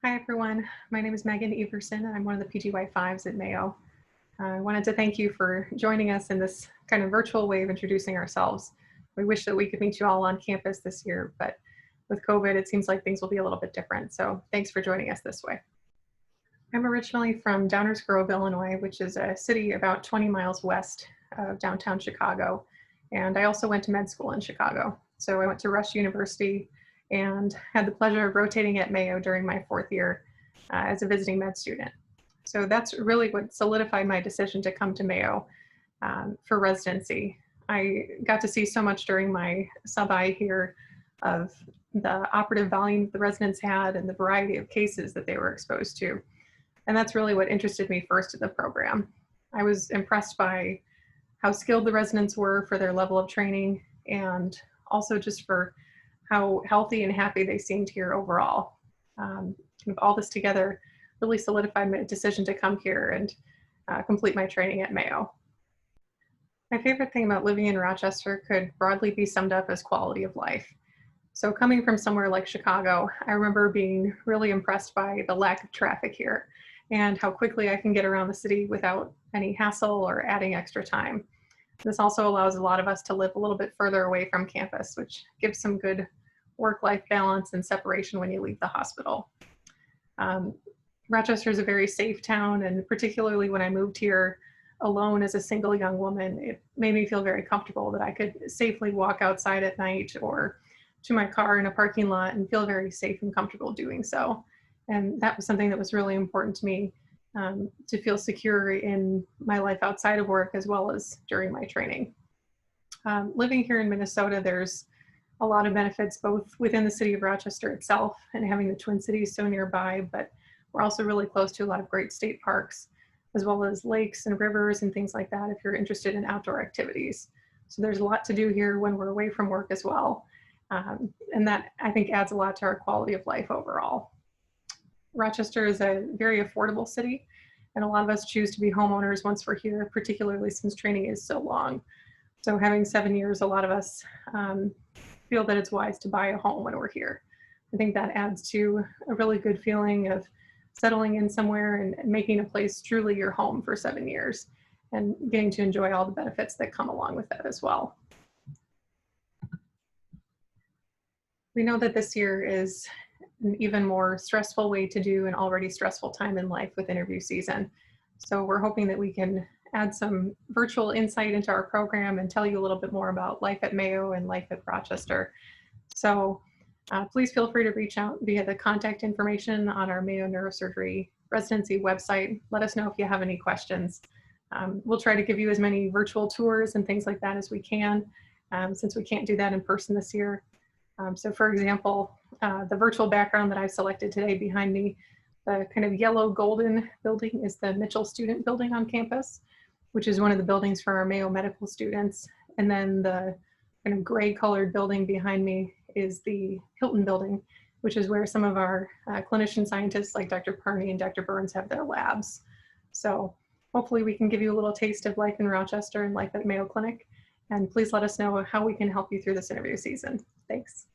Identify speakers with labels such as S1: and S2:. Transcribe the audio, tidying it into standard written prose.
S1: Hi, everyone. My name is Megan Everson, and I'm one of the PGY5s at Mayo. I wanted to thank you for joining us in this kind of virtual way of introducing ourselves. We wish that we could meet you all on campus this year, but with COVID, it seems like things will be a little bit different. So thanks for joining us this way. I'm originally from Downers Grove, Illinois, which is a city about 20 miles west of downtown Chicago. And I also went to med school in Chicago. So I went to Rush University and had the pleasure of rotating at Mayo during my fourth year as a visiting med student. So that's really what solidified my decision to come to Mayo for residency. I got to see so much during my sub-I here of the operative volume the residents had and the variety of cases that they were exposed to. And that's really what interested me first in the program. I was impressed by how skilled the residents were for their level of training and also just for how healthy and happy they seemed here overall. All this together really solidified my decision to come here and complete my training at Mayo. My favorite thing about living in Rochester could broadly be summed up as quality of life. So coming from somewhere like Chicago, I remember being really impressed by the lack of traffic here and how quickly I can get around the city without any hassle or adding extra time. This also allows a lot of us to live a little bit further away from campus, which gives some good work-life balance and separation when you leave the hospital. Rochester is a very safe town, and particularly when I moved here alone as a single young woman, it made me feel very comfortable that I could safely walk outside at night or to my car in a parking lot and feel very safe and comfortable doing so. And that was something that was really important to me, to feel secure in my life outside of work as well as during my training. Living here in Minnesota, there's a lot of benefits both within the city of Rochester itself and having the Twin Cities so nearby, but we're also really close to a lot of great state parks, as well as lakes and rivers and things like that if you're interested in outdoor activities. So there's a lot to do here when we're away from work as well. And that, I think, adds a lot to our quality of life overall. Rochester is a very affordable city, and a lot of us choose to be homeowners once we're here, particularly since training is so long. So having 7 years, a lot of us feel that it's wise to buy a home when we're here. I think that adds to a really good feeling of settling in somewhere and making a place truly your home for 7 years and getting to enjoy all the benefits that come along with that as well. We know that this year is an even more stressful way to do an already stressful time in life with interview season. So we're hoping that we can add some virtual insight into our program and tell you a little bit more about life at Mayo and life at Rochester. So please feel free to reach out via the contact information on our Mayo Neurosurgery residency website. Let us know if you have any questions. We'll try to give you as many virtual tours and things like that as we can, since we can't do that in person this year. So for example, the virtual background that I've selected today behind me, the kind of yellow golden building is the Mitchell Student Building on campus, which is one of the buildings for our Mayo medical students. And then the kind of gray colored building behind me is the Hilton Building, which is where some of our clinician scientists like Dr. Parney and Dr. Burns have their labs. So hopefully we can give you a little taste of life in Rochester and life at Mayo Clinic. And please let us know how we can help you through this interview season. Thanks.